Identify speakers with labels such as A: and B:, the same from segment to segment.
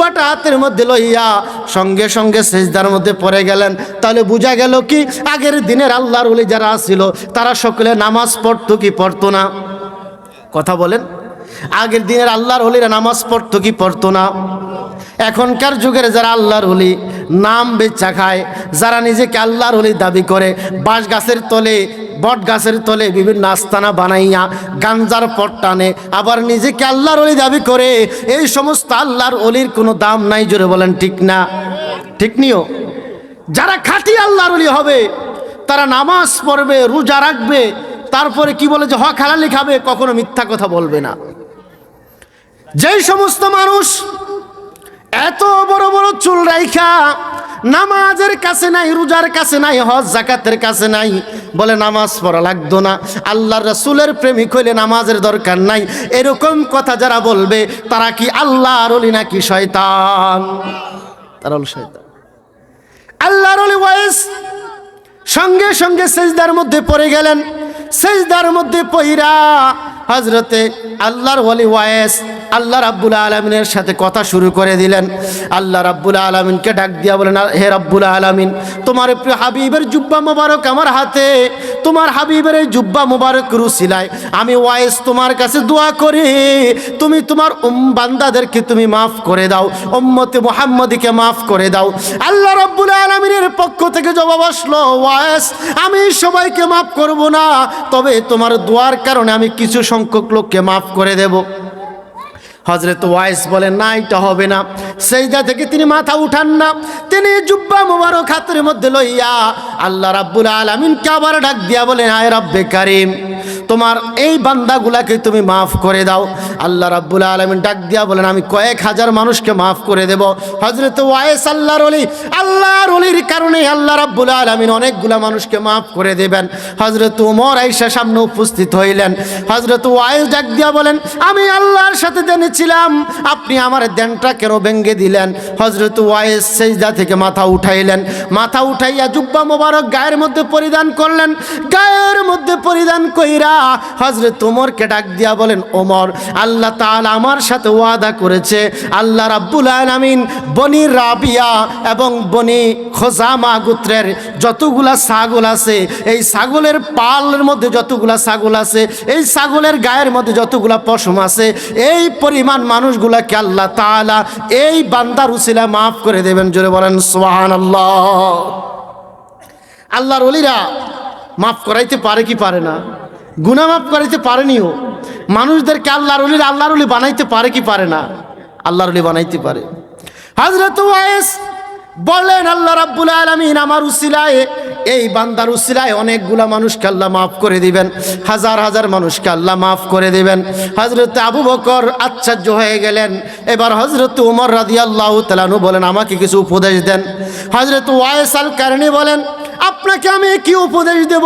A: জুব্বাটা হাতের মধ্যে লইয়া সঙ্গে সঙ্গে সিজদার মধ্যে পড়ে গেলেন। তাহলে বোঝা গেল কি আগের দিনের আল্লাহর ওলি যারা ছিল তারা সকলে নামাজ পড়তো কি পড়তো না? কথা বলেন, আগের দিনের আল্লাহর ওলিরা নামাজ পড়তো কি পড়তো না? এখনকার যুগের যারা আল্লাহর ওলি নাম বেচা খায়, যারা নিজেকে আল্লাহর ওলি দাবি করে, বাঁশ গাছের তলে বট গাছের তলে বিভিন্ন আস্তানা বানাইয়া গাঞ্জার পট টানে, আবার নিজেকে আল্লাহর ওলি দাবি করে, এই সমস্ত আল্লাহর ওলির কোনো দাম নাই। জোরে বলেন ঠিক না? ঠিক নিও। যারা খাঁটি আল্লাহর ওলি হবে তারা নামাজ পড়বে, রোজা রাখবে, তারপরে কি বলে যে হক হালালি খাবে, কখনো মিথ্যা কথা বলবে না। যেই সমস্ত মানুষ এত বড় বড় চুল রাইখা নামাজের কাছে নাই, রোজার কাছে নাই, হজ যাকাতের কাছে নাই, বলে নামাজ পড়া লাগতো না, আল্লাহর রাসূলের প্রেমিক হইলে নামাজের দরকার নাই, এরকম কথা যারা বলবে তারা কি আল্লাহর ওলি নাকি শয়তান? তারা হলো শয়তান। আল্লাহর ওলি ওয়াইস সঙ্গে সঙ্গে সিজদার মধ্যে পড়ে গেলেন। সিজদার মধ্যে পইরা হযরতে আল্লাহর ওলি ওয়াইস আল্লাহ রাব্বুল আলামিনের সাথে কথা শুরু করে দিলেন। আল্লাহ রাব্বুল আলামিনকে ডাক দিয়া বলেন, হে রাব্বুল আলামিন, তোমার প্রিয় হাবিবের জুব্বা মোবারক আমার হাতে, তোমার হাবিবের এই জুব্বা মোবারক রুসিলায় আমি ওয়াইস তোমার কাছে দোয়া করি, তুমি তোমার বান্দাদেরকে তুমি মাফ করে দাও, উম্মতে মুহাম্মদীকে মাফ করে দাও। আল্লাহ রাব্বুল আলামিনের পক্ষ থেকে জবাব আসলো, ওয়াইস আমি সবাইকে মাফ করব না, তবে তোমার দোয়ার কারণে আমি কিছু সংখ্যক লোককে মাফ করে দেব। হযরত ওয়াইস বলেন, না এটা হবে না। সেজদা থেকে তিনি মাথা উঠান না, তিনি জুব্বা মোবারক হাতের মধ্যে লইয়া আল্লাহ রাব্বুল আলামিনকে আবার ডাক দিয়া বলেন, আয় রব্বে কারীম, তোমার এই বান্দাগুলাকে তুমি মাফ করে দাও। আল্লাহ রাব্বুল আলামিন ডাক দিয়া বলেন, আমি কয়েক হাজার মানুষকে মাফ করে দেব। হযরত ওয়াইস আল্লাহর ওলির কারণে আল্লাহ রাব্বুল আলামিন অনেকগুলা মানুষকে মাফ করে দেবেন। হযরত ওমর আয়েশা সামনে উপস্থিত হইলেন। হযরত ওয়াইস ডাক দিয়া বলেন, আমি আল্লাহর সাথে ছিলাম, আপনি আমার দেনটা কেন ভেঙে দিলেন? হযরত ওয়াইস সিজদা থেকে মাথা উঠাইলেন, মাথা উঠাইয়া জুব্বা মোবারক গায়ের মধ্যে পরিধান করলেন। গায়ের মধ্যে পরিধান কইরা হযরত ওমরকে ডাক দিয়া বলেন, ওমর, আল্লাহ তাআলা আমার সাথে ওয়াদা করেছে, আল্লাহ রাব্বুল আলামিন বনি রাবিয়া এবং বনি খোজামা গোত্রের যতগুলা ছাগল আছে, এই ছাগলের পালের মধ্যে যতগুলা ছাগল আছে, এই ছাগলের গায়ের মধ্যে যতগুলা পশম আছে, এই পরিমাণ মানুষগুলাকে আল্লাহ তাআলা এই বান্দার উসিলা মাফ করে দেবেন। জোরে বলেন সুবহানাল্লাহ। আল্লাহর ওলিরা মাফ করাইতে পারে কি পারে না? গুনাহ মাফ করাইতে পারেনিও। মানুষদেরকে আল্লাহর ওলি বানাইতে পারে কি পারে না? আল্লাহর ওলি বানাইতে পারে। হযরত ওয়াইস বললেন, আল্লাহ রাব্বুল আলামিন আমার উসিলায়, এই বান্দার উসিলায় অনেকগুলা মানুষকে আল্লাহ মাফ করে দিবেন, হাজার হাজার মানুষকে আল্লাহ মাফ করে দিবেন। হযরত আবু বকর আশ্চর্য হয়ে গেলেন। এবার হযরত ওমর রাদিয়াল্লাহু তাআলা আনহু বলেন, আমাকে কিছু উপদেশ দেন। হযরত ওয়াইস আল কারনী বলেন, আপনাকে আমি কি উপদেশ দেব?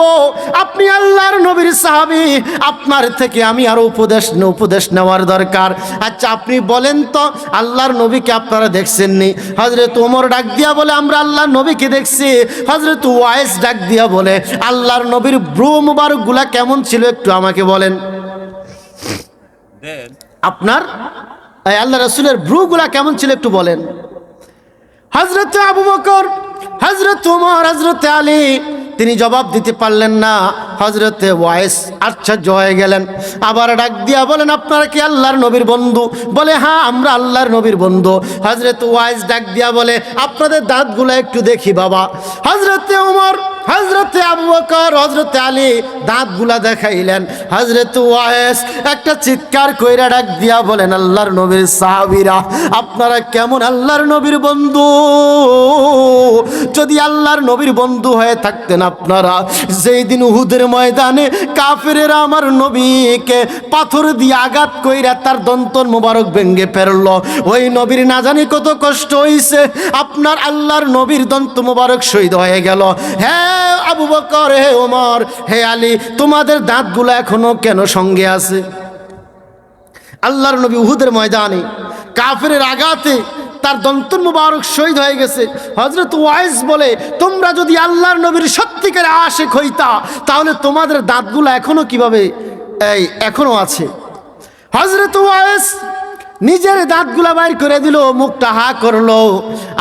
A: আপনি আল্লাহর নবীর সাহাবী, আপনার থেকে আমি আরো উপদেশ নেওয়ার দরকার। আচ্ছা আপনি বলেন তো, আল্লাহর নবীকে আপনারা দেখছেননি? হযরত ওমর ডাক দিয়া বলে, আমরা আল্লাহর নবীকে দেখছি। হযরত ওয়াইস ডাক দিয়া বলে, আল্লাহর নবীর ব্রু মুবারক গুলা কেমন ছিল একটু আমাকে বলেন। আপনার আল্লাহ রাসূলের ব্রু গুলা কেমন ছিল একটু বলেন। হযরত আবু বকর, হযরত ওমর, হযরত আলী তিনি জবাব দিতে পারলেন না। হযরত ওয়াইস আশ্চর্য হয়ে গেলেন। আবার ডাক দিয়া বলেন, আপনারা কি আল্লাহর নবীর বন্ধু? বলে, হ্যাঁ আমরা আল্লাহর নবীর বন্ধু। হযরত ওয়াইস ডাক দিয়া বলে, আপনাদের দাঁতগুলো একটু দেখি বাবা। হযরত ওমর, হযরত আবু বকর, হযরত আলী দাঁতগুলা দেখাইলেন। হযরত ওয়াইস একটা চিৎকার কইরা ডাক দিয়া বলেন, আল্লাহর নবীর সাহাবীরা, আপনারা কেমন আল্লাহর নবীর বন্ধু? যদি আল্লাহর নবীর বন্ধু হয়ে থাকতেন, আপনারা যেই দিন উহুদের ময়দানে কাফেরেরা আমার নবীকে পাথর দিয়ে আঘাত কইরা তার দন্তন মোবারক ভেঙ্গে ফেলল, ওই নবীর না জানি কত কষ্ট হইছে। আপনার আল্লাহর নবীর দন্ত মোবারক শহীদ হয়ে গেল। হ্যাঁ আবু বকর, হে ওমর, হে আলী, তোমাদের দাঁতগুলো এখনো কেন সঙ্গে আছে? আল্লাহর নবী উহুদের ময়দানে কাফেরের আঘাতে তার দন্তন মুবারক শহীদ হয়ে গেছে। হযরত ওয়াইস বলে, তোমরা যদি আল্লাহর নবীর সত্যিকার আশিক হইতা, তাহলে তোমাদের দাঁতগুলো এখনো কিভাবে এখনো আছে। হযরত ওয়াইস নিজের দাঁতগুলা বাইর করে দিল, মুখটা হা করলো,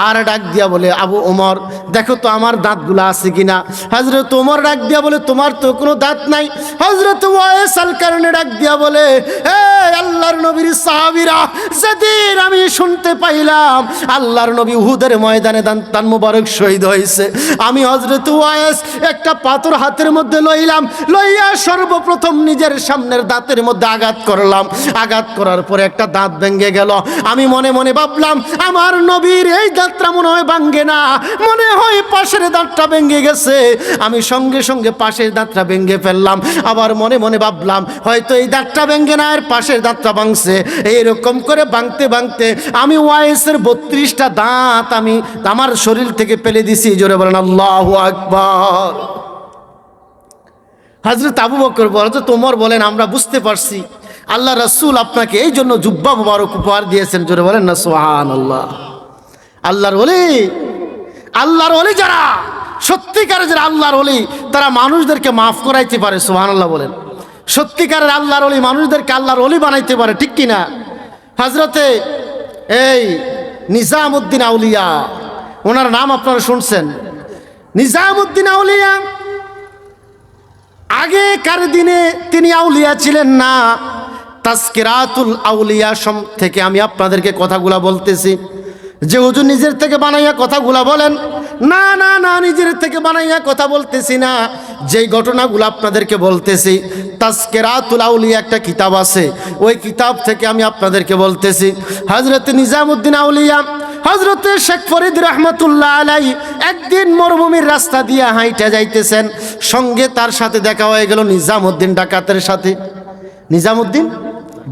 A: আর ডাক দিয়া বলে, আবু ওমর দেখো তো আমার দাঁতগুলা আছে কিনা। হযরত ওমর ডাক দিয়া বলে, তোমার তো কোনো দাঁত নাই। হযরত ওয়াইস আল কারণে ডাক দিয়া বলে, হে আল্লাহর নবীর সাহাবীরা, যেদিন আমি শুনতে পাইলাম আল্লাহর নবী উহুদের ময়দানে দান মুবারক শহীদ হয়েছে, আমি হযরত ওয়াইস একটা পাথর হাতের মধ্যে লইয়া সর্বপ্রথম নিজের সামনের দাঁতের মধ্যে আঘাত করলাম। আঘাত করার পরে একটা দাঁত ভেঙে গেল। আমি মনে মনে ভাবলাম, আমার নবীর এই দাঁতটা মনে হয় ভাঙে না, মনে হয় পাশের দাঁতটা ভেঙে গেছে। আমি সঙ্গে সঙ্গে পাশের দাঁতটা ভেঙে ফেললাম। আবার মনে মনে ভাবলাম, হয়তো এই দাঁতটা ভেঙে না, এর পাশের দাঁতটা ভাঙছে। এইরকম করে ভাঙতে ভাঙতে আমি ওয়াইসের 32টা দাঁত আমি আমার শরীর থেকে ফেলে দিছি। জোরে বলেন আল্লাহু আকবার। হযরত আবু বকর বলতে, তোমর বলেন, আমরা বুঝতে পারছি আল্লাহ রাসূল আপনাকে এই জন্য জুব্বা মুবারক উপহার দিয়েছেন। জোরে বলেন না সুবহানাল্লাহ। আল্লাহর ওলি যারা সত্যিকারের যারা আল্লাহর ওলি, তারা মানুষদেরকে মাফ করাইতে পারে। সুবহানাল্লাহ বলেন। সত্যিকারের আল্লাহর ওলি মানুষদেরকে আল্লাহর ওলি বানাইতে পারে, ঠিক কিনা? হযরতে এই নিজামউদ্দিন আউলিয়া, ওনার নাম আপনারা শুনছেন। নিজামউদ্দিন আউলিয়া আগেকার দিনে তিনি আউলিয়া ছিলেন না। তাজকিরাতুল আউলিয়া থেকে আমি আপনাদেরকে কথাগুলা বলতেছি। যে হুজুর নিজের থেকে বানাইয়া কথাগুলা বলেন, না না না, নিজের থেকে বানাইয়া কথা বলতেছি না, যেই ঘটনাগুলো আপনাদেরকে বলতেছি। তাজকিরাতুল আউলিয়া একটা কিতাব আছে, ওই কিতাব থেকে আমি আপনাদেরকে বলতেছি। হযরত নিজামউদ্দিন আউলিয়া হযরতে শেখ ফরিদ রহমতুল্লাহ আলাইহি একদিন মরুভূমির রাস্তা দিয়ে হাইটা যাইতেছেন, সঙ্গে তার সাথে দেখা হয়ে গেল নিজামউদ্দিন ডাকাতের সাথে। নিজামউদ্দিন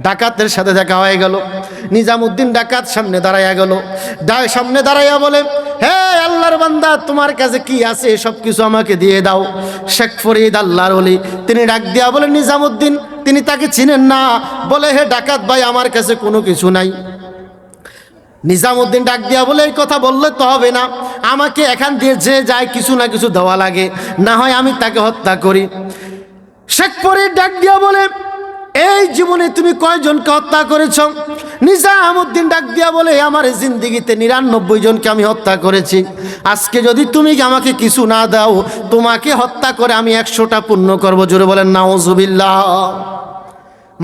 A: ডাকাতের সাথে দেখা হয়ে গেল। নিজামউদ্দিন ডাকাত সামনে দাঁড়াইয়া গেল। সামনে দাঁড়াইয়া বলে, হে আল্লাহর বান্দা, তোমার কাছে কি আছে সব কিছু আমাকে দিয়ে দাও। শেখ ফরিদ আল্লাহর ওলি, তিনি ডাক দিয়া বলে, নিজামউদ্দিন, তিনি তাকে চিনেন না, বলে, হে ডাকাত ভাই, আমার কাছে কোনো কিছু নাই। নিজামউদ্দিন ডাক দিয়া বলে, এই কথা বললে তো হবে না, আমাকে এখান দিয়ে যে যায় কিছু না কিছু দেওয়া লাগে, না হয় আমি তাকে হত্যা করি। শেখ ফরিদ ডাক দিয়া বলে, এই জীবনে তুমি কয়জনকে হত্যা করেছ? নিজামউদ্দিন ডাক দিয়া বলে, আমার জিন্দেগিতে 99 জনকে আমি হত্যা করেছি। আজকে যদি তুমি আমাকে কিছু না দাও, তোমাকে হত্যা করে আমি 100টা পূর্ণ করবো। জোরে বলেন নাউজুবিল্লাহ।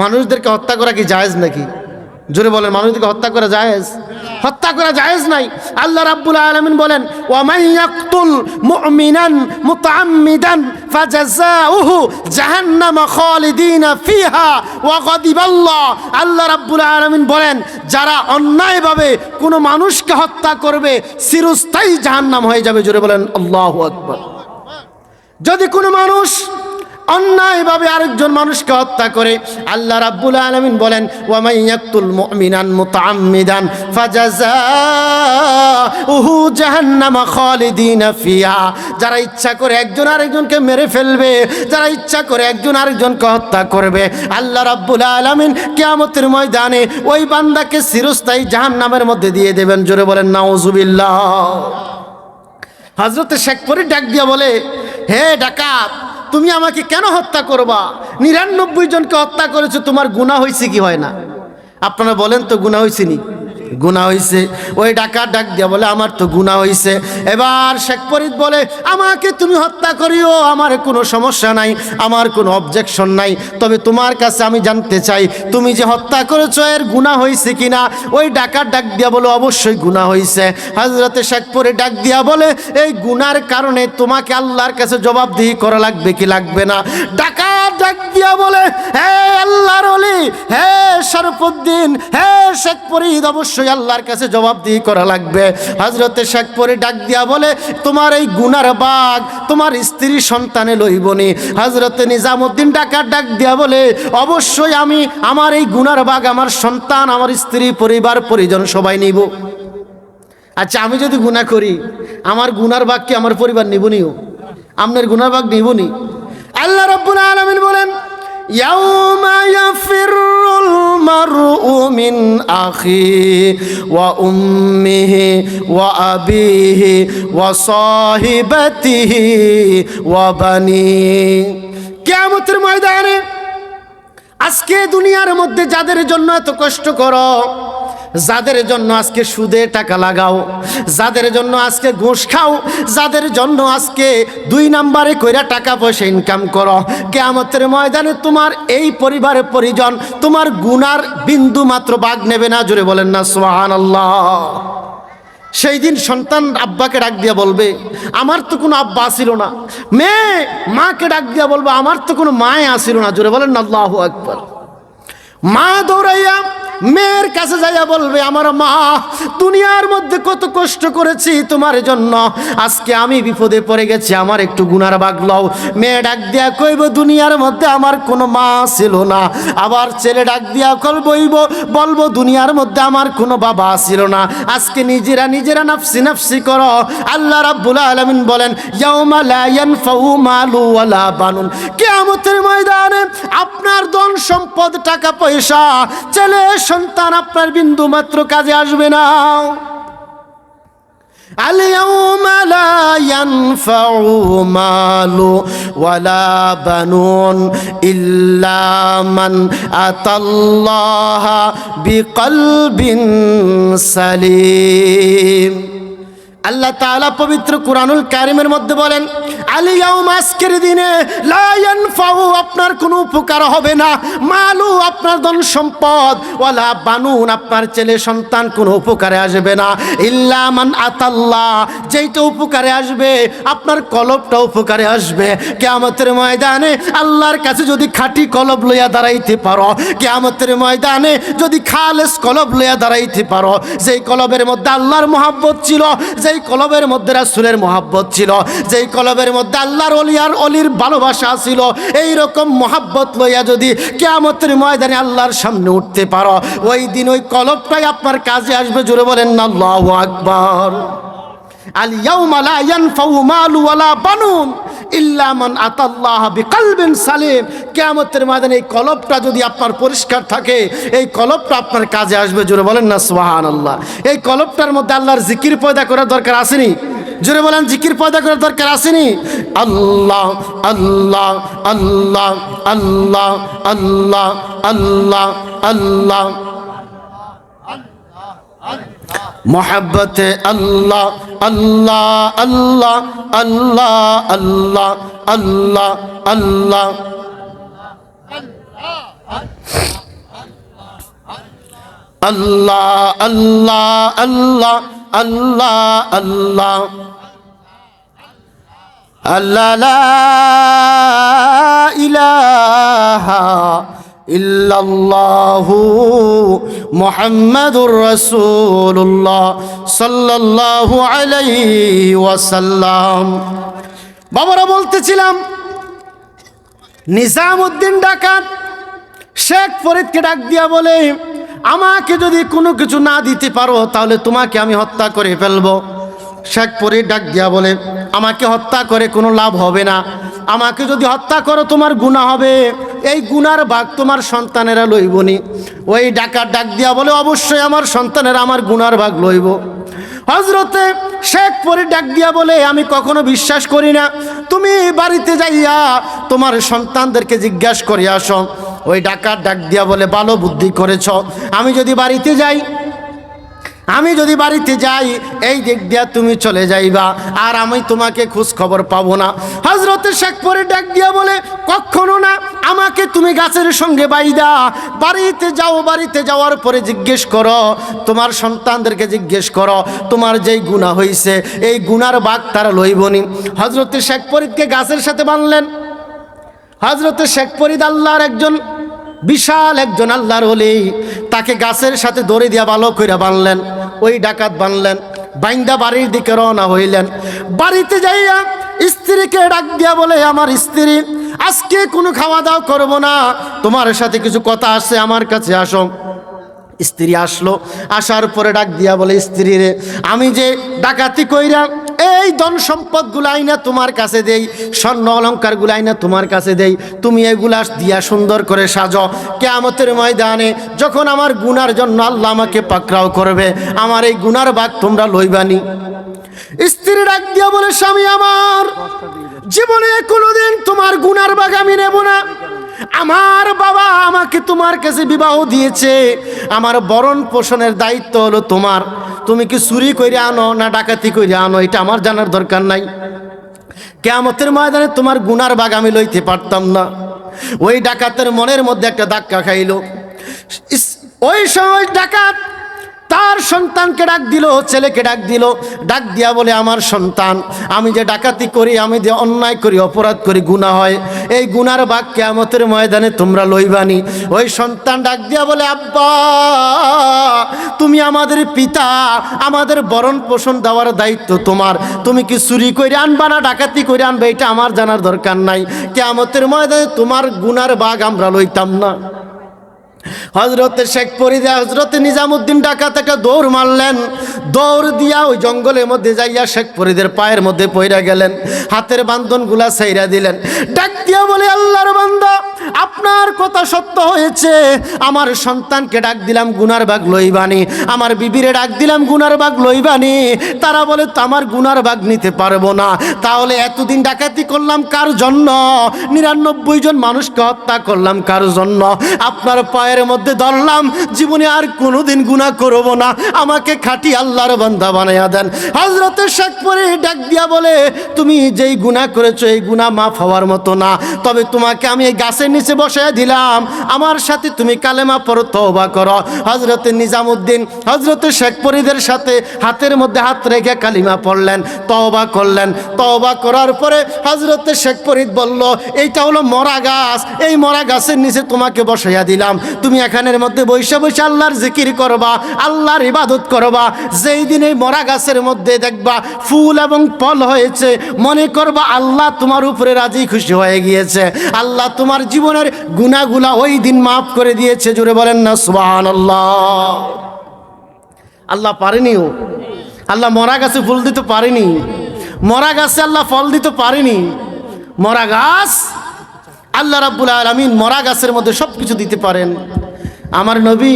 A: মানুষদেরকে হত্যা করা কি জায়েজ নাকি? জোরে বলেন, মানুষদেরকে হত্যা করা জায়েজ? হত্যা করা জায়েজ নাই। আল্লাহ রাব্বুল আলামিন বলেন, ওয়া মান ইয়াকতুল মুমিনান মুতাআম্মিদান ফাজাযাউহু জাহান্নাম খালিদিনা ফিহা ওয়া গাদিবাল্লাহ। আল্লাহ রাব্বুল আলামিন বলেন, যারা অন্যায়ভাবে কোনো মানুষকে হত্যা করবে, চিরস্থায়ী জাহান্নাম হয়ে যাবে। জোরে বলেন আল্লাহু আকবার। যদি কোনো মানুষ অন্যায়ভাবে আরেকজন মানুষকে হত্যা করে, আল্লাহ রাব্বুল আলামিন বলেন, ওয়া মান ইয়াকতুল মুমিনান মুতাআম্মিদান ফাজাযাউহু জাহান্নাম খালিদিনা ফিহা। যারা ইচ্ছা করে একজন আরেকজনকে মেরে ফেলবে, যারা ইচ্ছা করে একজন আরেকজনকে হত্যা করবে, আল্লাহ রাব্বুল আলামিন কিয়ামতের ময়দানে ওই বান্দাকে চিরস্থায়ী জাহান্নামের মধ্যে দিয়ে দেবেন। জোরে বলেন নাউজুবিল্লাহ। হযরত শেখ ফরিদ ডাক দিয়া বলে, হে ডাকাত, তুমি আমাকে কেন হত্যা করবা? 99 জনকে হত্যা করেছো, তোমার গুনাহ হয়েছে কি হয় না? আপনারা বলেন তো, গুনাহ হয়েছে নি? গুনাহ হয়েছে। ওই ডাকাত ডাক দিয়া বলে, আমার তো গুনাহ হয়েছে। এবার শেখ ফরিদ বলে, আমাকে তুমি হত্যা করিও, আমার কোনো সমস্যা নাই, আমার কোনো অবজেকশন নাই, তবে তোমার কাছে আমি জানতে চাই, তুমি যে হত্যা করেছো এর গুনাহ হয়েছে কিনা? ওই ডাকাত ডাক দিয়া বলে, অবশ্যই গুনাহ হয়েছে। হযরতে শেখ ফরিদ ডাক দিয়া বলে, এই গুনার কারণে তোমাকে আল্লাহর কাছে জবাবদিহি করা লাগবে কি লাগবে না? ডাকাত ডাক দিয়া বলে, হে আল্লাহর ওলি, হে শরফুদ্দিন, হে শেখ ফরিদ, অবশ্যই আল্লাহর কাছে জবাবদিহি করা লাগবে। হযরতে শেখ ফরিদ ডাক দিয়া বলে, তোমার এই গুনার ভাগ তোমার স্ত্রী সন্তানে লইবনি। হযরতে নিজামউদ্দিন ডাকাত ডাক দিয়া বলে, অবশ্যই আমি আমার এই গুনার ভাগ আমার সন্তান, আমার স্ত্রী, পরিবার পরিজন সবাই নিব। আচ্ছা, আমি যদি গুনাহ করি, আমার গুনার ভাগ কি আমার পরিবার নিবনিও? আপনার গুনার ভাগ নিবনি? আল্লাহ রাব্বুল আলামিন বলেন, ইয়াউমা ইয়াফিরুল মারউ মিন আখিহি ওয়া উম্মিহি ওয়া আবিহি ওয়া সাহিবাতিহি ওয়া বানিহি। কিয়ামতের ময়দানে আজকে দুনিয়ার মধ্যে যাদের জন্য এত কষ্ট করো, যাদের জন্য আজকে সুদে টাকা লাগাও, যাদের জন্য আজকে ঘুষ খাও, যাদের জন্য আজকে 2 নম্বরে কইরা টাকা পয়সা ইনকাম করো, কিয়ামতের ময়দানে তোমার এই পরিবারের পরিজন তোমার গুনার বিন্দু মাত্র ভাগ নেবে না। জোরে বলেন না সুবহানাল্লাহ। সেই দিন সন্তান আব্বাকে ডাক দিয়া বলবে আমার তো কোনো আব্বা ছিল না, মেয়ে মাকে ডাক দিয়া বলবে আমার তো কোনো মায়ে আসিল না। জোরে বলেন না আল্লাহু আকবার। মা দৌড়াইয়া মেয়ের কাছে যাইয়া বলবে আমার মা, দুনিয়ার মধ্যে কত কষ্ট করেছি তোমার জন্য, আজকে আমি বিপদে পড়ে গেছি, আমার একটু গুনার ভাগ লও। মেয়ে ডাক দিয়া কইব দুনিয়ার মধ্যে আমার কোনো মা ছিল না। আবার ছেলে ডাক দিয়া বলবো দুনিয়ার মধ্যে আমার কোনো বাবা ছিল না। আজকে নিজেরা নাফসি নাফসি করো। আল্লাহ রাব্বুল আলামিন বলেন ইয়াউমা লা ইয়ানফাউ মালু ওয়ালা বানুন, কিয়ামতের ময়দানে আপনার ধন সম্পদ টাকা পয়সা ছেলে সন্তান আপনার বিন্দু মাত্র কাজে আসবে না। আল-ইয়াউমা লা ইয়ানফাউ মালু ওয়ালা বানুন ইল্লা মান আতাল্লাহা বিকলবিন সালিম। আল্লাহ তাআলা পবিত্র কুরআনুল কারীমের মধ্যে বলেন আল-ইয়াউম, আজকের দিনে লা ইয়ানফাউ, আপনার কোনো উপকার হবে না, মালু, আপনার ধন সম্পদ, ওয়ালা বানুন, আপনার ছেলে সন্তান কোনো উপকারে আসবে না, ইল্লা মান আতাল্লাহ, যেইটা উপকারে আসবে আপনার কলবটা উপকারে আসবে। কিয়ামতের ময়দানে আল্লাহর কাছে যদি খাঁটি কলব লইয়া দাঁড়াইতে পারো, কিয়ামতের ময়দানে যদি খালেস কলব লইয়া দাঁড়াইতে পারো, যেই কলবের মধ্যে আল্লাহর মহব্বত ছিল, যেই কলবের মধ্যে রাসূলের মহব্বত ছিল, যেই কলবের মধ্যে আল্লাহর অলির ভালোবাসা ছিল, এই রকম মহব্বত লইয়া যদি কিয়ামতের ময়দানে আল্লাহর সামনে উঠতে পারো, ওই দিন ওই কলবটাই আপনার কাজে আসবে। জোরে বলেন না আল্লাহু আকবার। আল-ইয়াউমা লা ইয়ানফাউ মালু ওয়ালা বানুন ইল্লা মান আতাল্লাহা বিকলবিন সালিম। কিয়ামতের ময়দানে এই কলবটা যদি আপনার পরিষ্কার থাকে, এই কলবটা আপনার কাজে আসবে। জোরে বলেন না সুবহানাল্লাহ। এই কলবটার মধ্যে আল্লাহর জিকির পয়দা করার দরকার আসেনি? জোরে বলেন জিকির পয়দা করার দরকার আসেনি? আল্লাহ আল্লাহ আল্লাহ আল্লাহ আল্লাহ আল্লাহ আল্লাহ মোহাব্বতে আল্লাহ আল্লাহ আল্লাহ আল্লাহ আল্লাহ আল্লাহ আল্লাহ আল্লাহ আল্লাহ আল্লাহ আল্লাহ আল্লাহ আল্লাহ লা ইলাহা ইল্লাল্লাহু মুহাম্মাদুর রাসূলুল্লাহ সাল্লাল্লাহু আলাইহি ওয়াসাল্লাম। বাবারা বলতেছিলাম নিজামউদ্দিন ডাকাত শেখ ফরিদকে ডাক দিয়া বলে আমাকে যদি কোনো কিছু না দিতে পারো তাহলে তোমাকে আমি হত্যা করে ফেলবো। শেখ ফরিদ ডাক দিয়া বলে আমাকে হত্যা করে কোনো লাভ হবে না, আমাকে যদি হত্যা করো তোমার গুনাহ হবে, এই গুনার ভাগ তোমার সন্তানেরা লইবনি। ওই ডাকাত ডাক দিয়া বলে অবশ্যই আমার সন্তানেরা আমার গুনার ভাগ লইব। হযরতে শেখ ফরিদ ডাক দিয়া বলে আমি কখনো বিশ্বাস করি না, তুমি বাড়িতে যাইয়া তোমার সন্তানদেরকে জিজ্ঞাসা করে আসো। ওই ডাকাত ডাক দিয়া বলে ভালো বুদ্ধি করেছ, আমি যদি বাড়িতে যাই এই দিক দিয়া তুমি চলে যাইবা আর আমি তোমাকে খোঁজ খবর পাবো না। হযরতে শেখ ফরিদ ডাক দিয়া বলে কখনো না, আমাকে তুমি গাছের সঙ্গে বাইদা বাড়িতে যাও, বাড়িতে যাওয়ার পরে জিজ্ঞেস করো, তোমার সন্তানদেরকে জিজ্ঞেস করো তোমার যেই গুনাহ হইছে এই গুনার ভাগ তারা লইবনি। হযরতে শেখ ফরিদকে গাছের সাথে বাঁধলেন। হযরতে শেখ ফরিদ আল্লাহর একজন বিশাল একজন আল্লাহর ওলি, তাকে গাছের সাথে দড়ি দিয়া ভালো কইরা বাঁধলেন। ওই ডাকাত বাঁধলেন, বাইন্দা বাড়ির দিকে রওনা হইলেন। বাড়িতে যাইয়া স্ত্রীকে ডাক দিয়া বলে আমার স্ত্রী আজকে কোনো খাওয়া দাওয়া করবো না, তোমার সাথে কিছু কথা আছে, আমার কাছে আসো। স্ত্রী আসলো, আসার পরে ডাক দিয়া বলে স্ত্রী রে আমি যে ডাকাতি কইরা এই ধন সম্পদগুলো আইনা তোমার কাছে দেই, স্বর্ণ অলঙ্কারগুলো আইনা তোমার কাছে দেই, তুমি এগুলা দিয়া সুন্দর করে সাজো, কিয়ামতের ময়দানে যখন আমার গুনার জন্য আল্লাহ আমাকে পাকড়াও করবে আমার এই গুনার ভাগ তোমরা লইবানি। স্ত্রী ডাক দিয়া বলে স্বামী আমার জীবনে কোনোদিন তোমার গুনার ভাগ আমি নেব না, আমার বাবা আমাকে তোমার কাছে বিবাহ দিয়েছে, আমার ভরণ পোষণের দায়িত্ব হলো তোমার। তুমি কি চুরি করে আনো না ডাকাতি করে আনো এটা আমার জানার দরকার নাই। কিয়ামতের ময়দানে তোমার গুনার ভাগ আমি লইতে পারতাম না। ওই ডাকাতের মনের মধ্যে একটা ধাক্কা খাইল। ওই সময় ডাকাত তার সন্তানকে ডাক দিল, ছেলেকে ডাক দিল, ডাক দিয়া বলে আমার সন্তান, আমি যে ডাকাতি করি, আমি যে অন্যায় করি, অপরাধ করি, গুনাহ হয়, এই গুনার ভাগ কিয়ামতের ময়দানে তোমরা লইবানি। ওই সন্তান ডাক দিয়া বলে আব্বা তুমি আমাদের পিতা, আমাদের ভরণ পোষণ দেওয়ার দায়িত্ব তোমার। তুমি কি চুরি করে আনবা না ডাকাতি করে আনবে এটা আমার জানার দরকার নাই। কিয়ামতের ময়দানে তোমার গুনার ভাগ আমরা লইতাম না। হযরতে শেখ ফরিদ হযরতে নিজামুদ্দিন ডাকাত একটা দৌড় মারলেন। দৌড় দিয়া ওই জঙ্গলের মধ্যে যাইয়া শেখ ফরিদের পায়ের মধ্যে পইরা গেলেন, হাতের বান্ধনগুলা ছাইরা দিলেন। ডাক দিয়া বলে আল্লাহর বান্দা আপনার কথা সত্য হয়েছে, আমার সন্তানকে ডাক দিলাম গুনার ভাগ লইবানি, আমার বিবিরে ডাক দিলাম গুনার ভাগ লইবানি, তারা বলে তো আমার গুনার ভাগ নিতে পারবো না। তাহলে এতদিন ডাকাতি করলাম কার জন্য? 99 জন মানুষকে হত্যা করলাম কার জন্য? আপনার পায়ের মধ্যে ধরলাম, জীবনে আর কোনোদিন গুনাহ করব না, আমাকে খাঁটি আল্লাহর বান্দা বানাইয়া দেন। হযরতে শেখ ফরিদ ডাক দিয়া বলে তুমি যেই গুনাহ করেছো এই গুনাহ মাফ হওয়ার মতো না, তবে তোমাকে আমি এই গাছের নিচে বসায় দিলাম, আমার সাথে তুমি কালেমা পড়ো, তওবা করো। হযরতে নিজামুদ্দিন হযরতে শেখ ফরিদের সাথে হাতের মধ্যে হাত রেখে কালিমা পড়লেন, তওবা করলেন। তওবা করার পরে হযরতে শেখ ফরিদ বলল এইটা হলো মরা গাছ, এই মরা গাছের নিচে তোমাকে বসাইয়া দিলাম, তুমি এখানের মধ্যে বসে বসে আল্লাহর জিকির করবা, আল্লাহর ইবাদত করবা। যেই দিন এই মরা গাছের মধ্যে দেখবা ফুল এবং ফল হয়েছে, মনে করবা আল্লাহ তোমার উপরে রাজি খুশি হয়ে গিয়েছে, আল্লাহ তোমার জীবনের গুনাহগুলা ওই দিন মাফ করে দিয়েছে। জোরে বলেন না সুবহানাল্লাহ। আল্লাহ পারেনিও, আল্লাহ মরা গাছে ফুল দিতে পারেনি, মরা গাছে আল্লাহ ফল দিতে পারেনি। মরা গাছ আল্লাহ রাব্বুল আলামিন মরা গাছের মধ্যে সব কিছু দিতে পারেন। আমার নবী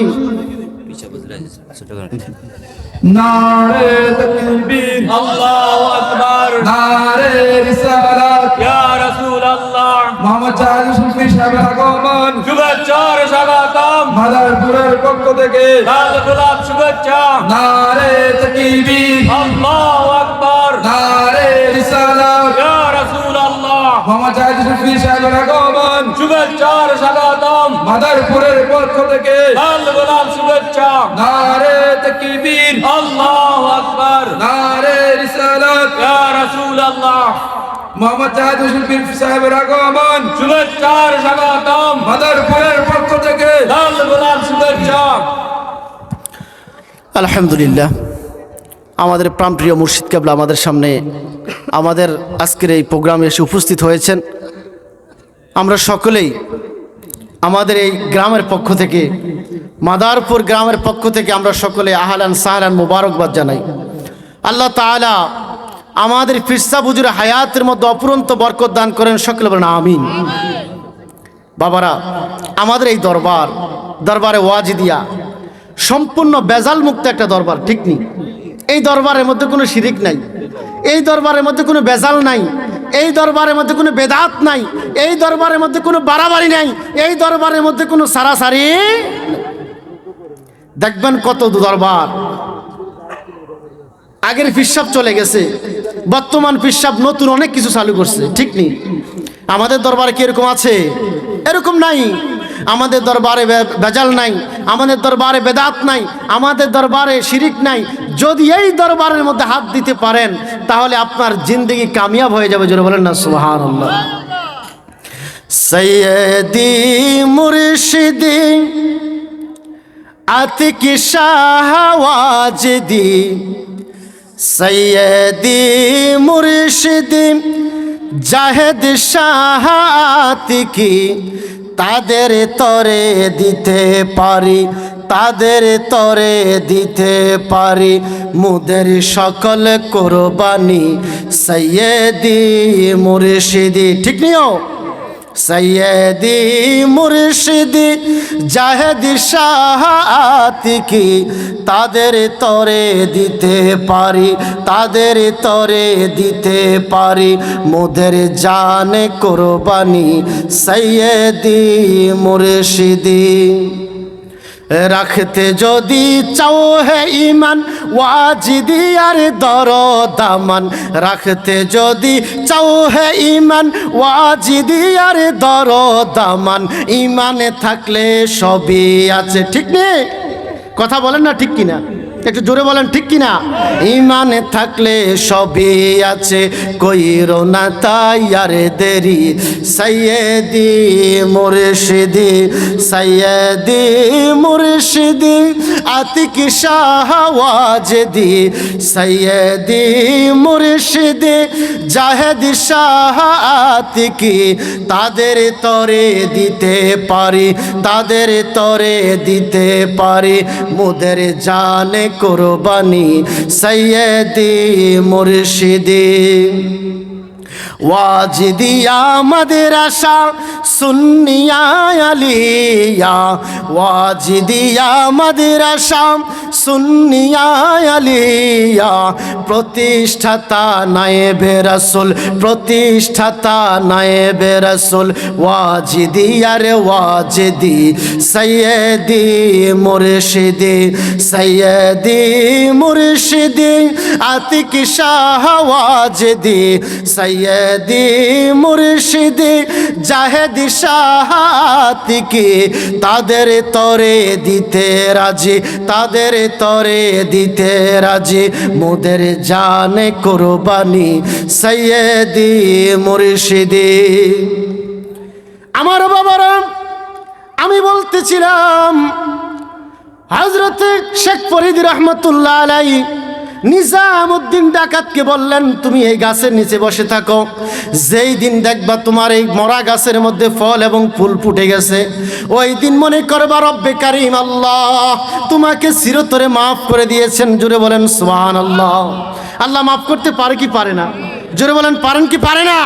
B: নারে তাকবীর আল্লাহু আকবার, নারে রিসালাত ইয়া রাসূলুল্লাহ, মুহাম্মদ শফি সাহেবের আগমন, শুভেচ্ছার স্বাগতম, মাদারপুরের পক্ষ থেকে লাল গোলাপ শুভেচ্ছা। নারে তাকবীর আল্লাহু আকবার, নারে রিসালাত ইয়া রাসূলুল্লাহ, মুহাম্মদ শফি সাহেবের আগমন, শুভেচ্ছার স্বাগতম, মাদারপুরের পক্ষ থেকে লাল গোলাপ শুভেচ্ছা। নারে তাকবীর আল্লাহু আকবার, নারে রিসালাত ইয়া রাসূলুল্লাহ, মুহাম্মদ জাহিদুল শফি সাহেবের আগমন, শুভেচ্ছার স্বাগতম, মাদারপুরের পক্ষ থেকে লাল গোলাপ শুভেচ্ছা।
A: আলহামদুলিল্লাহ, আমাদের প্রাণপ্রিয় মুর্শিদ কেবলা আমাদের সামনে আমাদের আজকের এই প্রোগ্রামে এসে উপস্থিত হয়েছেন। আমরা সকলেই আমাদের এই গ্রামের পক্ষ থেকে, মাদারপুর গ্রামের পক্ষ থেকে আমরা সকলে আহলান সাহলান মুবারকবাদ জানাই। আল্লাহ তাআলা আমাদের ফিরসা হুজুর হায়াতের মধ্যে অপুরন্ত বরকত দান করেন, সকলে বলেন আমিন। বাবারা, আমাদের এই দরবারে ওয়াজিদিয়া সম্পূর্ণ বেজাল মুক্ত একটা দরবার, ঠিক নেই? এই দরবারের মধ্যে কোনো শিরিক নাই, এই দরবারের মধ্যে কোনো বেজাল নাই, এই দরবারের মধ্যে কোনো বেদাত নাই, এই দরবারের মধ্যে কোনো বাড়াবাড়ি নাই, এই দরবারের মধ্যে কোনো সারাসারি। দেখবেন কত দরবার, আগের পিসাব চলে গেছে, বর্তমান পিসাব নতুন অনেক কিছু চালু করছে, ঠিক নেই? আমাদের দরবারে কি এরকম আছে? এরকম নাই। আমাদের দরবারে বেজাল নাই, আমাদের দরবারে বেদাত নাই, আমাদের দরবারে শিরিক নাই। যদি এই দরবারের মধ্যে হাত দিতে পারেন তাহলে আপনার জিন্দেগি কামিয়াব হয়ে যাবে। জোরে বলেন না সুবহানাল্লাহ। সৈয়দি মুর্শিদি আতিক শাহ ওয়াজিদি, সৈয়দি মুর্শিদি জাহেদ শাহ আতিকি, তাদের তরে দিতে পারি, তাদের তরে দিতে পারি মুদের সকল কোরবানি, সৈয়দি মুর্শিদি। ঠিক নিও, সৈয়দি মুর্শিদি জাহেদি শাহাতিকি তাদের তরে দিতে পারি, তাদের তরে দিতে পারি মোদের জানে কোরবানি সৈয়দি মুর্শিদি। রাখতে যদি চাও হে ইমান ওয়াজিদি আর দরদামান, রাখতে যদি চাও হে ইমান ওয়াজিদি আর দরদামান, ইমানে থাকলে সবই আছে। ঠিক নেই কথা বলেন না ঠিক কিনা, একটু জোরে বলেন ঠিক কিনা। ইমানে থাকলে সবই আছে, কইরো না তাই আর দেরি সৈয়দি মুর্শিদি, সৈয়দি মুর্শিদি আতিক শাহ ওয়াজদি, সৈয়দি মুর্শিদি জাহেদি শাহ আতিকি তাদের তরে দিতে পারি, তাদের তরে দিতে পারি মোদের জানে কোরবানি সৈয়দি মুর্শিদি। ওয়াজিদিয়া মাদ্রাসা সুন্নিয়া আলিয়া, ওয়াজিদিয়া মাদ্রাসা সুন্নিয়া আলিয়া প্রতিষ্ঠাতা নায়েবে রাসূল, প্রতিষ্ঠাতা নায়েবে রাসূল ওয়াজিদিয়া রে ওয়াজিদি সৈয়দি মুর্শিদি, সৈয়দি মুর্শিদি আতিক শাহ ওয়াজিদি, সৈয়দি মুর্শিদি জাহেদি শাহাতিকি তাদের তরে দিতে রাজি, তাদের তরে দিতে রাজি মোদের জানে কোরবানি সৈয়দি মুর্শিদি। আমার বাবারা, আমি বলতেছিলাম হযরত শেখ ফরিদ রহমতুল্লাহ আলাইহি নিজামউদ্দিন ডাকাতকে বললেন তুমি এই গাছের নিচে বসে থাকো, যেই দিন দেখবা তোমার এই মরা গাছের মধ্যে ফল এবং ফুল ফুটে গেছে ওই দিন মনে করবা রব্বে কারীম আল্লাহ তোমাকে চিরতরে মাফ করে দিয়েছেন। জোরে বলেন সুবহানাল্লাহ। আল্লাহ মাফ করতে পারে কি পারে না? জোরে বলেন পারেন কি পারে না?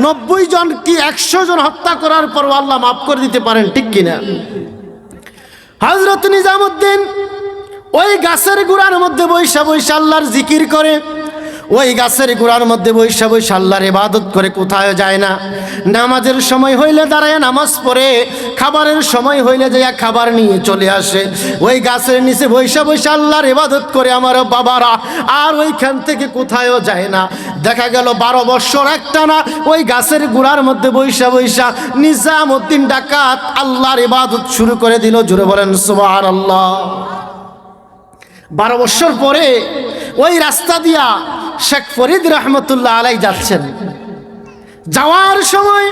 A: 90 জন কি 100 জন হত্যা করার পর আল্লাহ মাফ করে দিতে পারেন, ঠিক কিনা? হযরত নিজামউদ্দিন ওই গাছের গোড়ার মধ্যে বৈশা বৈশা আল্লাহর জিকির করে, ওই গাছের গোড়ার মধ্যে বৈশা বৈশা আল্লাহর ইবাদত করে, কোথায় যায় না। নামাজের সময় হইলে দাঁড়ায় নামাজ পড়ে, খাবারের সময় হইলে যাইয়া খাবার নিয়ে চলে আসে, ওই গাছের নিচে বৈশা বৈশা আল্লাহর ইবাদত করে আমার বাবারা। আর ওইখান থেকে কোথায়ও যায় না। দেখা গেল 12 বছর একটানা ওই গাছের গোড়ার মধ্যে বৈশা বৈশা নিজামউদ্দিন ডাকাত আল্লাহর ইবাদত শুরু করে দিল। জোরে বলেন সুবহানাল্লাহ। 12 বছর পরে ওই রাস্তা দিয়া শেখ ফরিদ রহমতুল্লাহ আলাইহি যাচ্ছেন। যাওয়ার সময়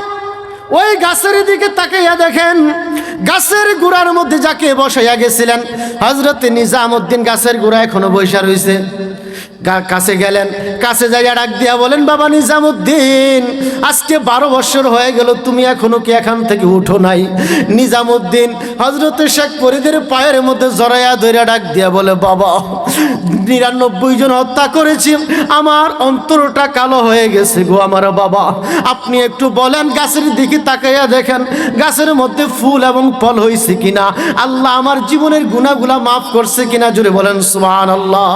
A: ওই গাছের দিকে তাকাইয়া দেখেন গাছের গোড়ার মধ্যে যাকে বসাইয়া গেছিলেন হযরত নিজামউদ্দিন গাছের গোড়া এখনো বৈশা রইছে। কাছে গেলেন, কাছে যাইয়া ডাক দিয়া বলেন বাবা নিজামউদ্দিন আজকে 12 বছর হয়ে গেল তুমি এখনো কি এখান থেকে উঠো নাই? নিজামউদ্দিন হযরত শেখ ফরিদের পায়ের মধ্যে জড়াইয়া ধইরা ডাক দিয়া বলে বাবা 99 জন হত্যা করেছি, আমার অন্তরটা কালো হয়ে গেছে গো আমার বাবা। আপনি একটু বলেন গাছের দিকে তাকাইয়া দেখেন গাছের মধ্যে ফুল এবং ফল হয়েছে কিনা, আল্লাহ আমার জীবনের গুনাহগুলা মাফ করছে কিনা। জোরে বলেন সুবহানাল্লাহ।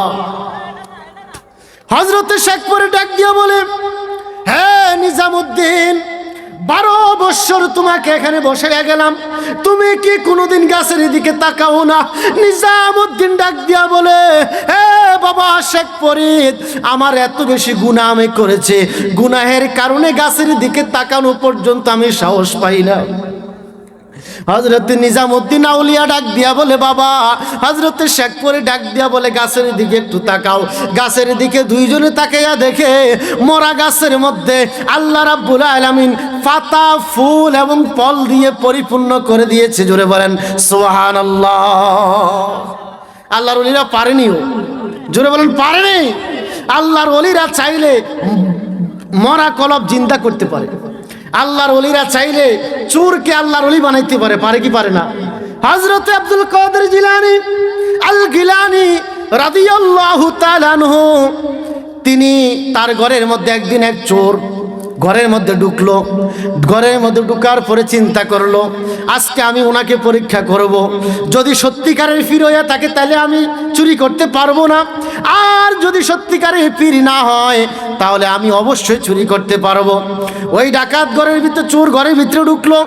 A: হযরত শেখ ফরিদ ডাক দিয়া বলে হ্যাঁ নিজামউদ্দিন 12 বছর তোমাকে এখানে বসাইয়া গেলাম, তুমি কি কোনোদিন গাছের দিকে তাকাও না? নিজামউদ্দিন ডাক দিয়া বলে হ্যাঁ বাবা শেখ ফরিদ আমার এত বেশি গুনাহ আমি করেছি, গুনাহের কারণে গাছের দিকে তাকানো পর্যন্ত আমি সাহস পাই না। হযরত নিজামউদ্দিন আউলিয়া ডাক দিয়া বলে বাবা, হযরত শেখ ফরিদ ডাক দিয়া বলে গাছের দিকে একটু তাকাও। গাছের দিকে দুইজনে তাকাইয়া দেখে মরা গাছের মধ্যে আল্লাহ রাব্বুল আলামিন পাতা ফুল এবং ফল দিয়ে পরিপূর্ণ করে দিয়েছে। জোরে বলেন সুবহানাল্লাহ। আল্লাহর ওলিরা পারেনিও। জোরে বলেন পারেনি। আল্লাহর ওলিরা চাইলে মরা কলব জিন্দা করতে পারে। আল্লাহর ওলিরা চাইলে চোরকে আল্লাহর ওলি বানাইতে পারে, পারে কি পারে না? হযরত আব্দুল কাদের জিলানী আল গিলানী রাদিয়াল্লাহু তাআলা আনহু তিনি তার ঘরের মধ্যে একদিন এক চোর ঘরের মধ্যে ঢুকলো। ঘরের মধ্যে ঢুকার পরে চিন্তা করলো, আজকে আমি ওনাকে পরীক্ষা করব। যদি সত্যিকারের পীর হয়ে থাকে তাহলে আমি চুরি করতে পারবো না, আর যদি সত্যিকারের পীর না হয় তাহলে আমি অবশ্যই চুরি করতে পারবো। ওই ডাকাত ঘরের ভিতরে, চোর ঘরের ভিতরে ঢুকলো।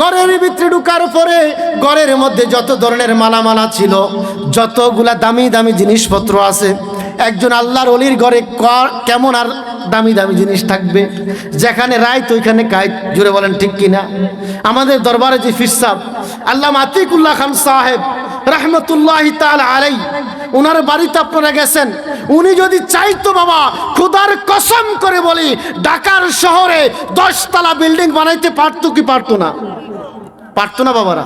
A: ঘরের ভিতরে ঢুকার পরে ঘরের মধ্যে যত ধরনের মালামালা ছিল, যতগুলা দামি দামি জিনিসপত্র আছে, একজন আল্লাহর ওলির ঘরে কেমন আর দামি দামি জিনিস থাকবে? যেখানে রায় তো ওইখানে কায়দ। জুড়ে বলেন ঠিক কিনা? আমাদের দরবারে যে পীর সাহেব আল্লামা আতিকুল্লাহ খান সাহেব রহমতুল্লাহি তাআলা আলাইহি, ওনার বাড়িতে আপনারা গেছেন, উনি যদি চাইতো বাবা, খোদার কসম করে বলি, ঢাকার শহরে 10 তলা বিল্ডিং বানাইতে পারতো কি পারতো না? পারতো না বাবারা?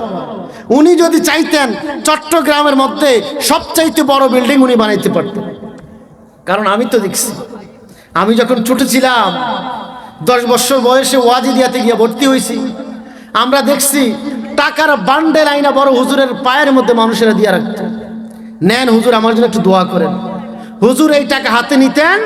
A: উনি যদি চাইতেন চট্টগ্রামের মধ্যে সবচাইতে বড় বিল্ডিং উনি বানাইতে পারতেন। কারণ আমি তো দেখছি, আমি যখন ছোট ছিলাম 10 বছর বয়সে ওয়াজি দিয়াতে গিয়ে ভর্তি হয়েছি, আমরা দেখছি টাকার বান্ডেল আইনা বড় হুজুরের পায়ের মধ্যে মানুষেরা দিয়ে রাখত, নেন হুজুর আমার জন্য একটু দোয়া করেন। হুজুর এই টাকা হাতে নিতেন,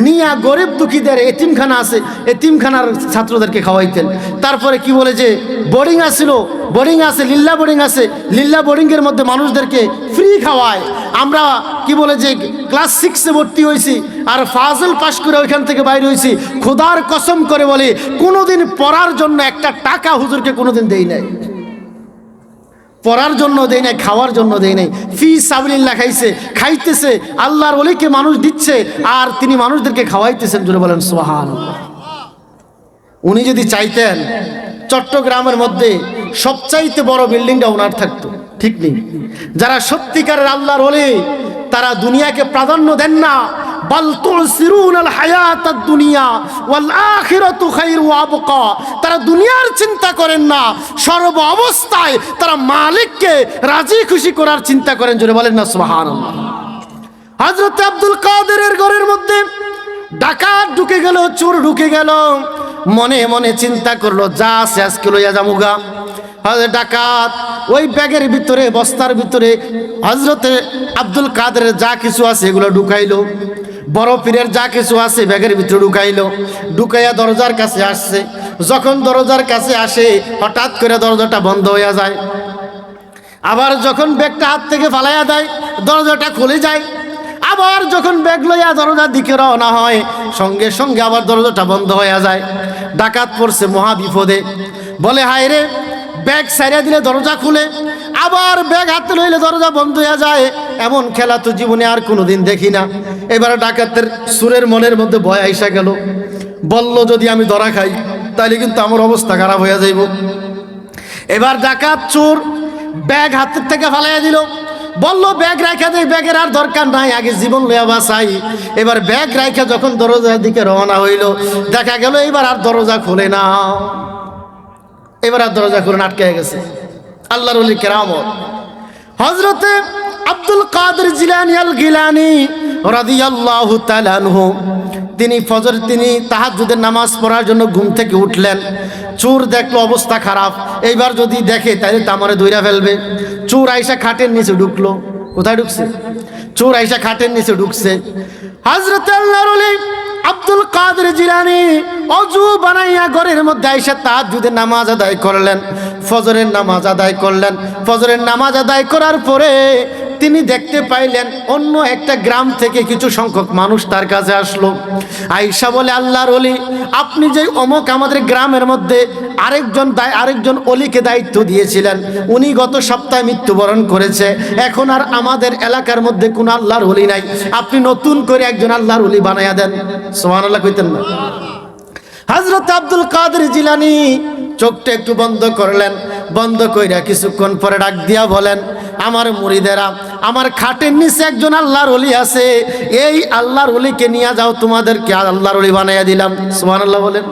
A: নিয়া গরিব দুঃখীদের, এতিমখানা আছে এতিমখানার ছাত্রদেরকে খাওয়াইতেন। তারপরে কি বলে যে বোর্ডিং আসছিল, বোর্ডিং আছে, লিল্লা বোর্ডিং আছে, লিল্লা বোর্ডিংয়ের মধ্যে মানুষদেরকে ফ্রি খাওয়ায়। আমরা কি বলে যে ক্লাস 6-এ ভর্তি হয়েছি আর ফাজল পাশ করে ওইখান থেকে বাইরে হয়েছি। খোদার কসম করে বলি, কোনোদিন পড়ার জন্য একটা টাকা হুজুরকে কোনোদিন দেই নাই, পড়ার জন্য দেই নাই, খাওয়ার জন্য দেই নাই। ফি সাবিলিল্লাহ খাইছে, খাইতেছে, আল্লাহর ওলিকে মানুষ দিচ্ছে আর তিনি মানুষদেরকে খাওয়াইতেছেন। জোরে বলেন সুবহানাল্লাহ। উনি যদি চাইতেন চট্টগ্রামের মধ্যে সবচাইতে বড় বিল্ডিংটা ওনার থাকতো, ঠিক নেই? যারা সত্যিকারের আল্লাহর ওলি তারা দুনিয়াকে প্রাধান্য দেন না, বাল তুসিরুনাল হায়াতাদ দুনিয়া ওয়াল আখিরাতু খায়রু ওয়া আবকা। তারা দুনিয়ার চিন্তা করেন না, সর্ব অবস্থায় তারা মালিককে রাজি খুশি করার চিন্তা করেন। জোরে বলেন না সুবহানাল্লাহ। হযরত আব্দুল কাদেরের ঘরের মধ্যে ডাকাত ঢুকে গেল, চোর ঢুকে গেল। মনে মনে চিন্তা করলো, যা আছে আজকে লইয়া যামুগা। ডাকাত ওই ব্যাগের ভিতরে, বস্তার ভিতরে হযরতে আব্দুল কাদেরের যা কিছু আছে এগুলো ঢুকাইলো, বড় পীরের যা কিছু আছে ব্যাগের ভিতরে ঢুকাইলো। ঢুকাইয়া দরজার কাছে আসছে। যখন দরজার কাছে আসে, হঠাৎ করে দরজাটা বন্ধ হইয়া যায়। আবার যখন ব্যাগটা হাত থেকে ফালাইয়া দেয়, দরজাটা খুলে যায়। আবার যখন ব্যাগ লইয়া দরজার দিকে রওনা হয়, সঙ্গে সঙ্গে আবার দরজাটা বন্ধ হইয়া যায়। ডাকাত পড়ছে মহা বিপদে, বলে হায় রে, ব্যাগ সারিয়া দিলে দরজা খুলে, আবার ব্যাগ হাতে লইলে দরজা বন্ধ হয়ে যায়। এমন খেলা তো জীবনে আর কোনোদিন দেখি না। এবার ডাকাতের সুরের মনের মধ্যে ভয় আইসা গেল, বলল যদি আমি ধরা খাই তাহলে কিন্তু আমার অবস্থা খারাপ হয়ে যাইব। এবার ডাকাত চোর ব্যাগ হাতের থেকে ফালাইয়া দিল, বলল ব্যাগ রাখা দেয়, ব্যাগের আর দরকার নাই, আগে জীবন লইয়া বাঁচাই। এবার ব্যাগ রাখা যখন দরজার দিকে রওনা হইল, দেখা গেল এবার আর দরজা খুলে না, এবার আর দরজা খুলে আটকে গেছে। আল্লাহর ওলি কেরামত হযরতে আব্দুল কাদের জিলানী আল গিলানী রাদিয়াল্লাহু তাআলা আনহু, তিনি তাহাজ্জুদের নামাজ পড়ার জন্য ঘুম থেকে উঠলেন। চোর দেখলো অবস্থা খারাপ, এইবার যদি দেখে তাহলে তো আমারে ধইরা ফেলবে। চোর আইসা খাটের নিচে ঢুকলো। কোথায় ঢুকছে? চোর আইসা খাটের নিচে ঢুকছে। হযরত আল্লাহর ওলি আব্দুল কাদের জিলানী অজু বানাইয়া ঘরের মধ্যে আইসা তাহাজ্জুদের নামাজ আদায় করলেন, ফজরের নামাজ আদায় করলেন। ফজরের নামাজ আদায় করার পরে তিনি দেখতে পাইলেন অন্য একটা গ্রাম থেকে কিছু সংখ্যক মানুষ তার কাছে আসলো। আয়েশা বলে, আল্লাহর ওলি, আপনি যে অমুক আমাদের গ্রামের মধ্যে আরেকজন ওলিকে দায়িত্ব দিয়েছিলেন, উনি গত সপ্তাহে মৃত্যুবরণ করেছে। এখন আর আমাদের এলাকার মধ্যে কোনো আল্লাহর ওলি নাই, আপনি নতুন করে একজন আল্লাহর ওলি বানাইয়া দেন। সুবহানাল্লাহ কইতেন না? হযরত আব্দুল কাদের জিলানী চোখটা একটু বন্ধ করলেন, বন্ধ কইরা কিছুক্ষণ পরে ডাক দিয়া বলেন, আমার মুরিদেরা, আমার খাটের নিচে একজন আল্লাহর ওলি আছে, এই আল্লাহর ওলিকে নিয়ে যাও, তোমাদেরকে আল্লাহর ওলি বানাইয়া দিলাম। সুবহানাল্লাহ বলেন।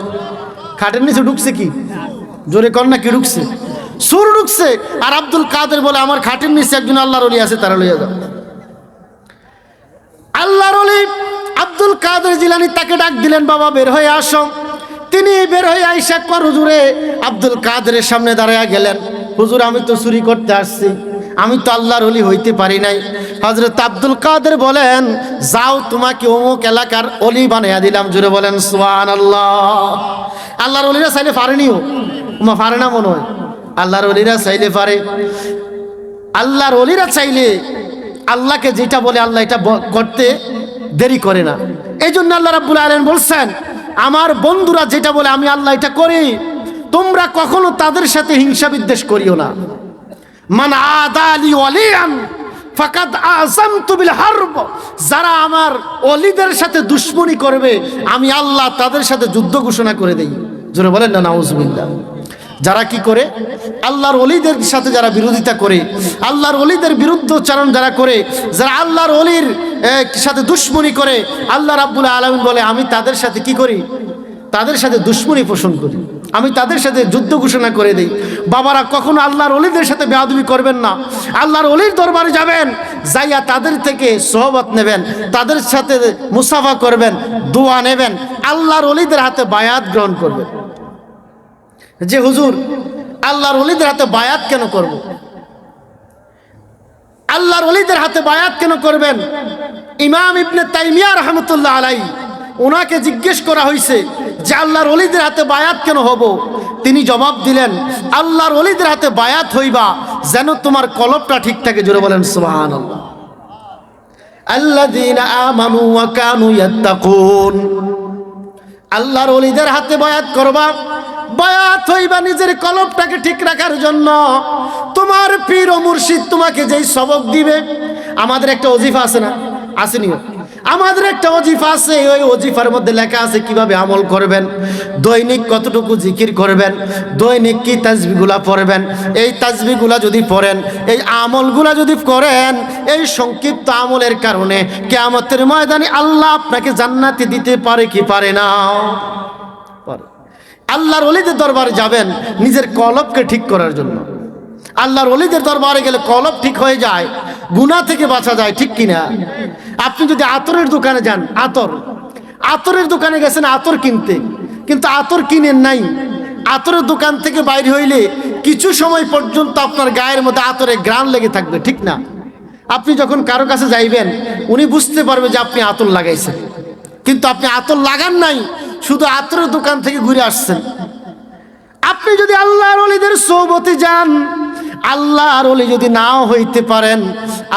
A: খাটের নিচে ঢুকছে কি? জোরে কর না, কি ঢুকছে? সুর ঢুকছে। আর আব্দুল কাদের বলে, আমার খাটের নিচে একজন আল্লাহর ওলি আছে, তারা লইয়া যাও। আল্লাহর ওলি আব্দুল কাদের জিলানী তাকে ডাক দিলেন, বাবা বের হয়ে আসো। তিনি বের হয়ে আইসা কর হুজুরে আব্দুল কাদেরের সামনে দাঁড়ায়া গেলেন। হুজুর, আমি তো চুরি করতে আসছি, আমি তো আল্লাহর ওলি হইতে পারি নাই। হযরত আব্দুল কাদের বলেন, যাও তোমাকে অমুক এলাকার ওলি বানাইয়া দিলাম। জোরে বলেন সুবহানাল্লাহ। আল্লাহর ওলিরা চাইলে পারেনিও, পারে না মনে হয়। আল্লাহর ওলিরা চাইলে পারে। আল্লাহর ওলিরা চাইলে আল্লাহকে যেটা বলে আল্লাহ এটা করতে দেরি করে না। এই জন্য আল্লাহ রাব্বুল আলামিন বলছেন, আমার বন্ধুরা যেটা বলে আমি আল্লাহ এটা করি, তোমরা কখনো তাদের সাথে হিংসা বিদ্বেষ করিও না। মান আদালি ওয়ালিয়ান ফাকাদ আযামতু বিল হারব, যারা আমার ওলিদের সাথে দুশমনি করবে আমি আল্লাহ তাদের সাথে যুদ্ধ ঘোষণা করে দেই। জোরে বলেন না নাউজুবিল্লাহ। যারা কি করে, আল্লাহর ওলিদের সাথে যারা বিরোধিতা করে, আল্লাহর ওলিদের বিরুদ্ধচারণ যারা করে, যারা আল্লাহর ওলির সাথে দুশমনি করে, আল্লাহ রাব্বুল আলামিন বলে আমি তাদের সাথে কি করি, তাদের সাথে দুশমনি পোষণ করি, আমি তাদের সাথে যুদ্ধ ঘোষণা করে দেই। বাবারা কখনো আল্লাহর ওলিদের সাথে বেয়াদবি করবেন না। আল্লাহর ওলির দরবারে যাবেন, যাইয়া তাদের থেকে সোহবত নেবেন, তাদের সাথে মুসাফা করবেন, দোয়া নেবেন, আল্লাহর ওলিদের হাতে বায়াত গ্রহণ করবেন। যে হুজুর আল্লাহর ওলিদের হাতে বায়াত কেন করব? আল্লাহর ওলিদের হাতে বায়াত কেন করবেন? ইমাম ইবনে তাইমিয়া রাহমাতুল্লাহ আলাইহি, ওনাকে জিজ্ঞেস করা হয়েছে যে আল্লাহর ওলিদের হাতে বায়াত কেন হব? তিনি জবাব দিলেন, আল্লাহর ওলিদের হাতে বায়াত হইবা যেন তোমার কলবটা ঠিক থাকে। জোরে বলেন সুবহানাল্লাহ। আল্লাযীনা আমানু ওয়া কানু ইয়াত্তাকুন, আল্লাহর ওলিদের হাতে বায়াত করবা, বায়াত হইবা নিজের কলবটাকে ঠিক রাখার জন্য। তোমার পীর ও মুর্শিদ তোমাকে যেই সবক দিবে, আমাদের একটা ওজিফা আছে না, আসেনি? আমাদের একটা ওজিফা আছে, ওই ওজিফার মধ্যে লেখা আছে কিভাবে আমল করবেন, দৈনিক কতটুকু জিকির করবেন, দৈনিক কি তাসবিহগুলা পড়বেন। এই তাসবিহগুলা যদি পড়েন, এই আমলগুলা যদি করেন, এই সংক্ষিপ্ত আমলের কারণে কিয়ামতের ময়দানে আল্লাহ আপনাকে জান্নাতে দিতে পারে কি পারে না? পারে। আল্লাহর ওলিদের দরবারে যাবেন নিজের কলবকে ঠিক করার জন্য। আল্লাহর ওলিদের দরবারে গেলে কলব ঠিক হয়ে যায়, গুনাহ থেকে বাঁচা যায়, ঠিক কিনা? আপনি যদি আতরের দোকানে যান, আতরের দোকানে গেছেন আতর কিনতে, কিন্তু আতর কিনেন নাই, আতরের দোকান থেকে বাইরে হইলে কিছু সময় পর্যন্ত আপনার গায়ের মধ্যে আতরের ঘ্রাণ লেগে থাকবে, ঠিক না? আপনি যখন কারো কাছে যাইবেন, উনি বুঝতে পারবে যে আপনি আতর লাগাইছেন, কিন্তু আপনি আতর লাগান নাই, শুধু আতরের দোকান থেকে ঘুরে আসছেন। আপনি যদি আল্লাহর ওলিদের সোহবতে যান, আল্লাহর ওলি যদি নাও হইতে পারেন,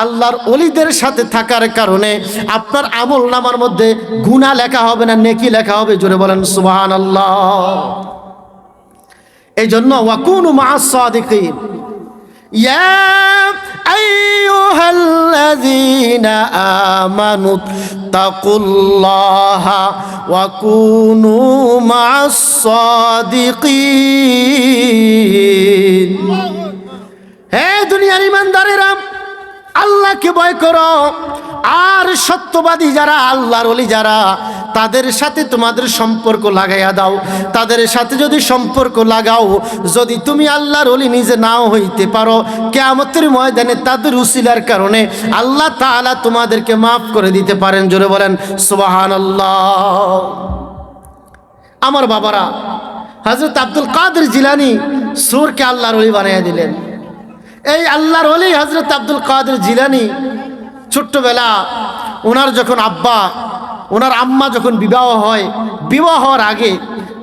A: আল্লাহর ওলিদের সাথে থাকার কারণে আপনার আমল নামার মধ্যে গুনাহ লেখা হবে না, নেকি লেখা হবে। জোরে বলেন সুবহানাল্লাহ। এই জন্য ওয়াকুনু মা'আস সাদিকিন, ইয়া আইয়ুহাল্লাযীনা আমানু তাকুল্লাহা ওয়া কুনু মা'আস সাদিকিন। হে দুনিয়ার ইমানদারেরা, আল্লাহকে ভয় করো, আর সত্যবাদী যারা আল্লাহর ওলি যারা, তাদের সাথে তোমাদের সম্পর্ক লাগাইয়া দাও। তাদের সাথে যদি সম্পর্ক লাগাও, যদি তুমি আল্লাহর ওলি নিজে নাও হইতে পারো, কিয়ামতের ময়দানে তাদের উসিলার কারণে আল্লাহ তাআলা তোমাদেরকে মাফ করে দিতে পারেন। জোরে বলেন সুবহানাল্লাহ। আমার বাবারা, হযরত আব্দুল কাদের জিলানী সুরকে আল্লাহর ওলি বানাইয়া দিলেন। এই আল্লাহর ওলি হযরত আব্দুল কাদের জিলানী ছোট্টবেলা, ওনার যখন আব্বা, ওনার আম্মা যখন বিবাহ হয়, বিবাহ হওয়ার আগে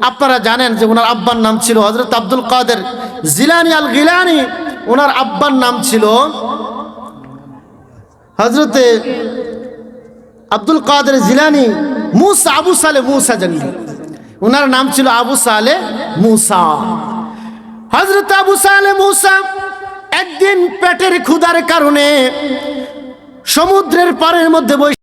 A: আপনারা জানেন যে ওনার আব্বার নাম ছিল হযরত আব্দুল কাদের জিলানী আল গিলানী। ওনার আব্বার নাম ছিল হযরতে আব্দুল কাদের জিলানী মুসা, আবু সালে মুসা জঙ্গি। ওনার নাম ছিল আবু সালে মুসা। হযরত আবু সালে মুসা একদিন পেটের ক্ষুধার কারণে সমুদ্রের পাড়ের মধ্যে বসে